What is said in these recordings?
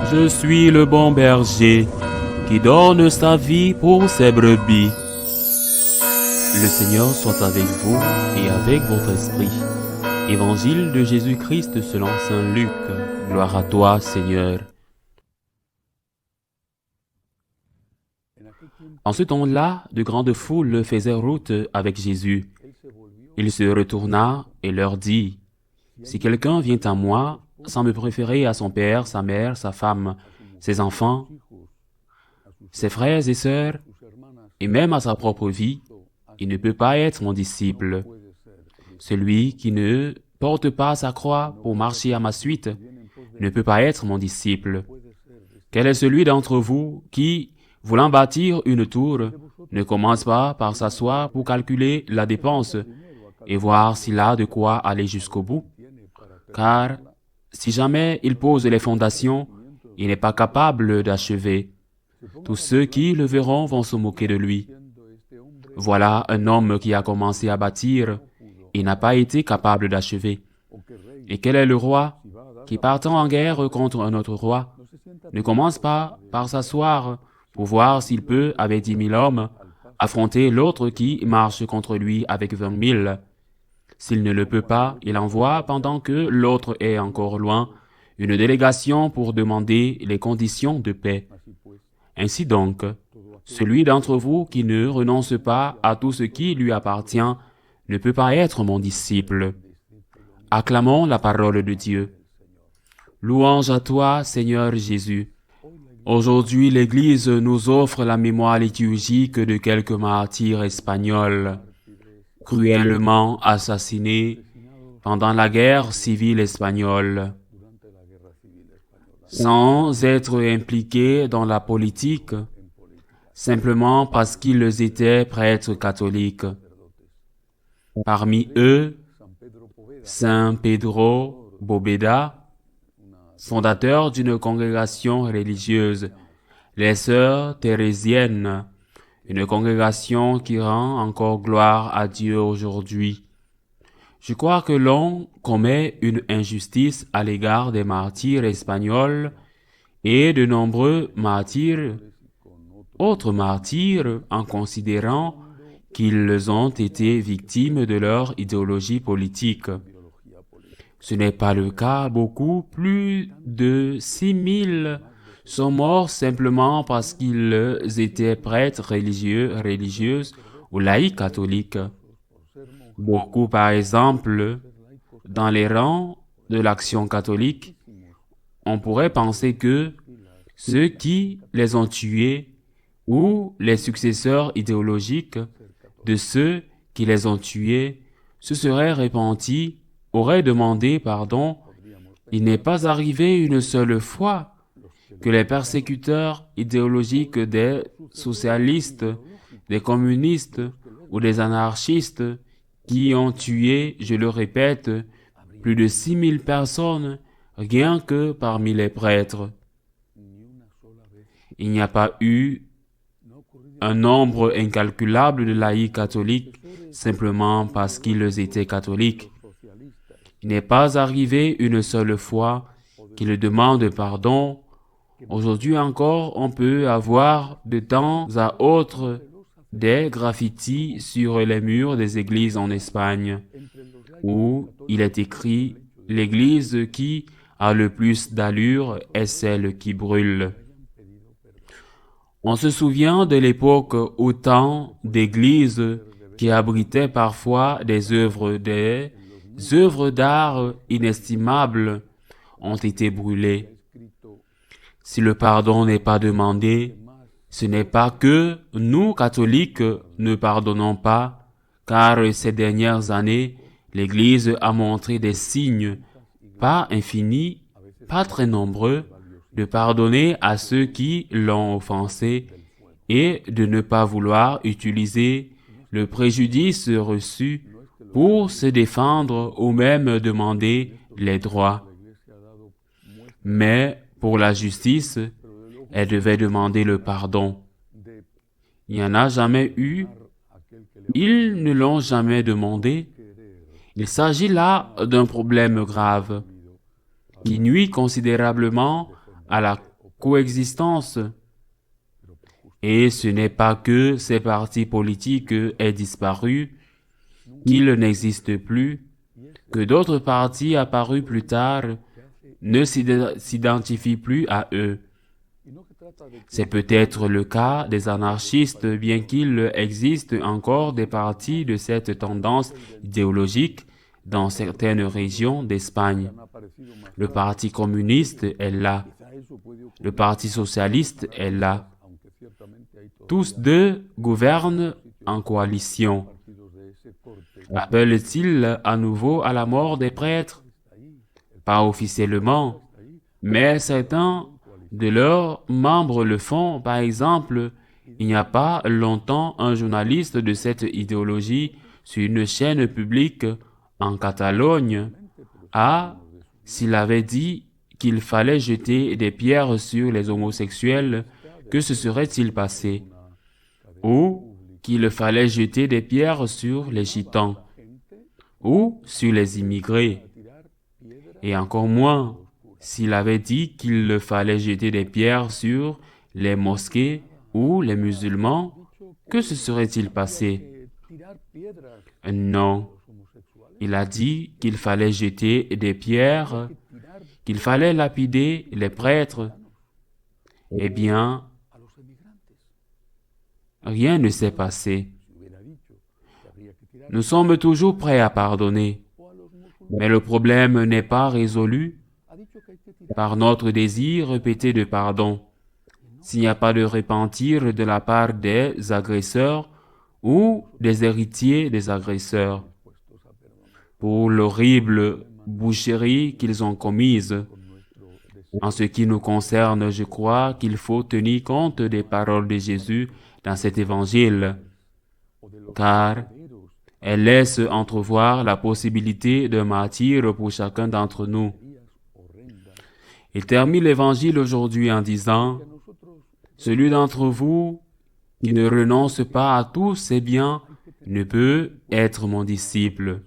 Je suis le bon berger qui donne sa vie pour ses brebis. Le Seigneur soit avec vous et avec votre esprit. Évangile de Jésus-Christ selon saint Luc. Gloire à toi, Seigneur. En ce temps-là, de grandes foules faisaient route avec Jésus. Il se retourna et leur dit, « Si quelqu'un vient à moi, sans me préférer à son père, sa mère, sa femme, ses enfants, ses frères et sœurs, et même à sa propre vie, il ne peut pas être mon disciple. Celui qui ne porte pas sa croix pour marcher à ma suite ne peut pas être mon disciple. Quel est celui d'entre vous qui, voulant bâtir une tour, ne commence pas par s'asseoir pour calculer la dépense et voir s'il a de quoi aller jusqu'au bout? Car si jamais il pose les fondations, il n'est pas capable d'achever. Tous ceux qui le verront vont se moquer de lui. Voilà un homme qui a commencé à bâtir et n'a pas été capable d'achever. Et quel est le roi qui, partant en guerre contre un autre roi, ne commence pas par s'asseoir pour voir s'il peut, avec 10 000 hommes, affronter l'autre qui marche contre lui avec 20 000. S'il ne le peut pas, il envoie, pendant que l'autre est encore loin, une délégation pour demander les conditions de paix. Ainsi donc, celui d'entre vous qui ne renonce pas à tout ce qui lui appartient ne peut pas être mon disciple. Acclamons la parole de Dieu. Louange à toi, Seigneur Jésus. Aujourd'hui, l'Église nous offre la mémoire liturgique de quelques martyrs espagnols, cruellement assassinés pendant la guerre civile espagnole, sans être impliqués dans la politique, simplement parce qu'ils étaient prêtres catholiques. Parmi eux, Saint Pedro Bóveda, fondateur d'une congrégation religieuse, les Sœurs Thérésiennes, une congrégation qui rend encore gloire à Dieu aujourd'hui. Je crois que l'on commet une injustice à l'égard des martyrs espagnols et de nombreux martyrs, autres martyrs, en considérant qu'ils ont été victimes de leur idéologie politique. Ce n'est pas le cas. Beaucoup plus de 6 000 sont morts simplement parce qu'ils étaient prêtres religieux, religieuses ou laïcs catholiques. Beaucoup, par exemple, dans les rangs de l'Action catholique, on pourrait penser que ceux qui les ont tués ou les successeurs idéologiques de ceux qui les ont tués se seraient repentis, auraient demandé pardon. Il n'est pas arrivé une seule fois que les persécuteurs idéologiques des socialistes, des communistes ou des anarchistes qui ont tué, je le répète, plus de 6 000 personnes, rien que parmi les prêtres. Il n'y a pas eu un nombre incalculable de laïcs catholiques simplement parce qu'ils étaient catholiques. Il n'est pas arrivé une seule fois qu'ils demandent pardon. Aujourd'hui encore, on peut avoir de temps à autre des graffitis sur les murs des églises en Espagne, où il est écrit « L'église qui a le plus d'allure est celle qui brûle ». On se souvient de l'époque où tant d'églises qui abritaient parfois des œuvres d'art inestimables ont été brûlées. Si le pardon n'est pas demandé, ce n'est pas que nous, catholiques, ne pardonnons pas, car ces dernières années, l'Église a montré des signes, pas infinis, pas très nombreux, de pardonner à ceux qui l'ont offensé et de ne pas vouloir utiliser le préjudice reçu pour se défendre ou même demander les droits. Mais pour la justice, elle devait demander le pardon. Il n'y en a jamais eu. Ils ne l'ont jamais demandé. Il s'agit là d'un problème grave qui nuit considérablement à la coexistence. Et ce n'est pas que ces partis politiques aient disparu, qu'ils n'existent plus, que d'autres partis apparus plus tard ne s'identifient plus à eux. C'est peut-être le cas des anarchistes, bien qu'il existe encore des partis de cette tendance idéologique dans certaines régions d'Espagne. Le Parti communiste est là. Le Parti socialiste est là. Tous deux gouvernent en coalition. Appellent-ils à nouveau à la mort des prêtres? Pas officiellement, mais certains de leurs membres le font. Par exemple, il n'y a pas longtemps, un journaliste de cette idéologie sur une chaîne publique en Catalogne s'il avait dit qu'il fallait jeter des pierres sur les homosexuels, que se serait-il passé? Ou qu'il fallait jeter des pierres sur les gitans, ou sur les immigrés. Et encore moins, s'il avait dit qu'il fallait jeter des pierres sur les mosquées ou les musulmans, que se serait-il passé? Non. Il a dit qu'il fallait jeter des pierres, qu'il fallait lapider les prêtres. Eh bien, rien ne s'est passé. Nous sommes toujours prêts à pardonner, mais le problème n'est pas résolu par notre désir répété de pardon. S'il n'y a pas de repentir de la part des agresseurs ou des héritiers des agresseurs pour l'horrible boucherie qu'ils ont commise. En ce qui nous concerne, je crois qu'il faut tenir compte des paroles de Jésus dans cet évangile, car elles laissent entrevoir la possibilité d'un martyre pour chacun d'entre nous. Il termine l'évangile aujourd'hui en disant, « Celui d'entre vous qui ne renonce pas à tous ses biens ne peut être mon disciple. »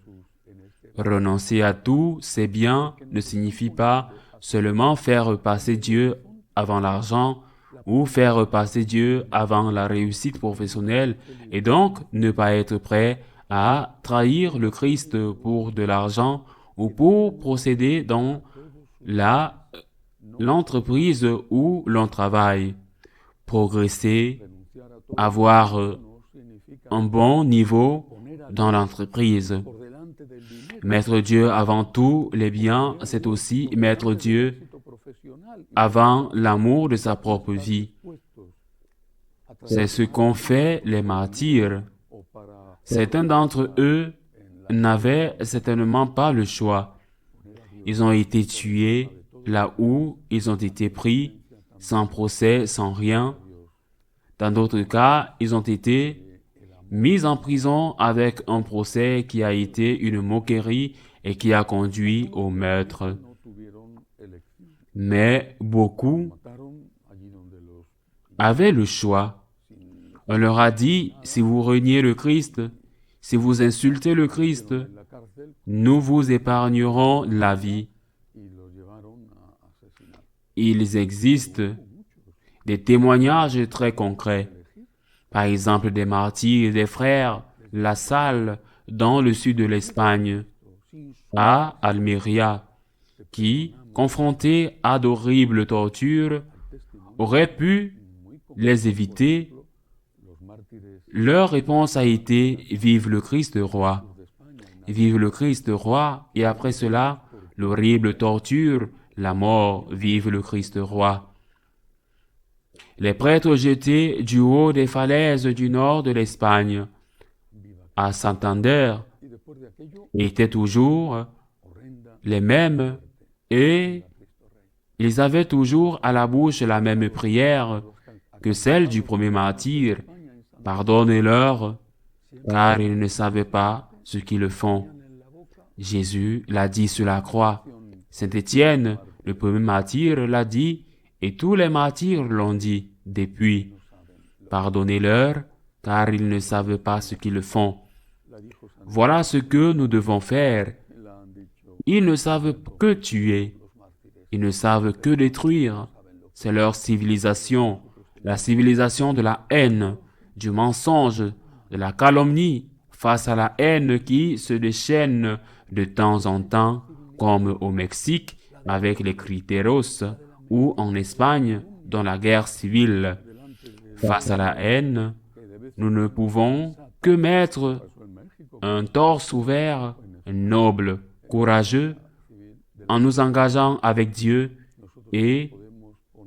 Renoncer à tous ses biens ne signifie pas seulement faire passer Dieu avant l'argent ou faire passer Dieu avant la réussite professionnelle et donc ne pas être prêt à trahir le Christ pour de l'argent ou pour procéder dans l'entreprise où l'on travaille. Progresser, avoir un bon niveau dans l'entreprise. Mettre Dieu avant tous les biens, c'est aussi mettre Dieu avant l'amour de sa propre vie. C'est ce qu'ont fait les martyrs. Certains d'entre eux n'avaient certainement pas le choix. Ils ont été tués là où ils ont été pris, sans procès, sans rien. Dans d'autres cas, ils ont été mis en prison avec un procès qui a été une moquerie et qui a conduit au meurtre. Mais beaucoup avaient le choix. On leur a dit, si vous reniez le Christ, si vous insultez le Christ, nous vous épargnerons la vie. Il existe des témoignages très concrets. Par exemple, des martyrs, des frères La Salle, dans le sud de l'Espagne, à Almeria, qui, confrontés à d'horribles tortures, auraient pu les éviter. Leur réponse a été « Vive le Christ roi ». Vive le Christ roi, et après cela, l'horrible torture, la mort, vive le Christ roi. Les prêtres jetés du haut des falaises du nord de l'Espagne, à Santander, étaient toujours les mêmes et ils avaient toujours à la bouche la même prière que celle du premier martyr. Pardonnez-leur, car ils ne savaient pas ce qu'ils font. Jésus l'a dit sur la croix. Saint Étienne, le premier martyr, l'a dit, et tous les martyrs l'ont dit depuis. Pardonnez-leur, car ils ne savent pas ce qu'ils font. Voilà ce que nous devons faire. Ils ne savent que tuer. Ils ne savent que détruire. c'est leur civilisation, la civilisation de la haine, du mensonge, de la calomnie, face à la haine qui se déchaîne de temps en temps, comme au Mexique avec les criteros ou en Espagne dans la guerre civile. Face à la haine, nous ne pouvons que mettre un torse ouvert, noble, courageux, en nous engageant avec Dieu et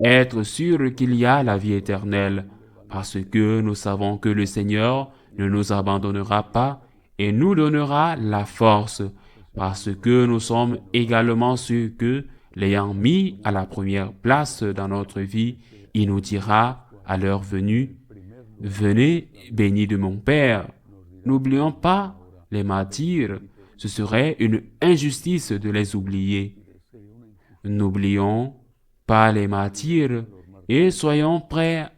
être sûr qu'il y a la vie éternelle, parce que nous savons que le Seigneur ne nous abandonnera pas et nous donnera la force, parce que nous sommes également sûrs que, l'ayant mis à la première place dans notre vie, il nous dira à l'heure venue, « Venez, bénis de mon Père ». N'oublions pas les martyrs, ce serait une injustice de les oublier. N'oublions pas les martyrs et soyons prêts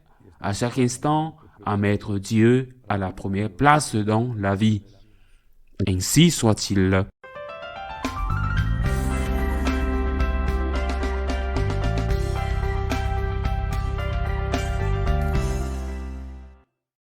à chaque instant à mettre Dieu à la première place dans la vie. Ainsi soit-il.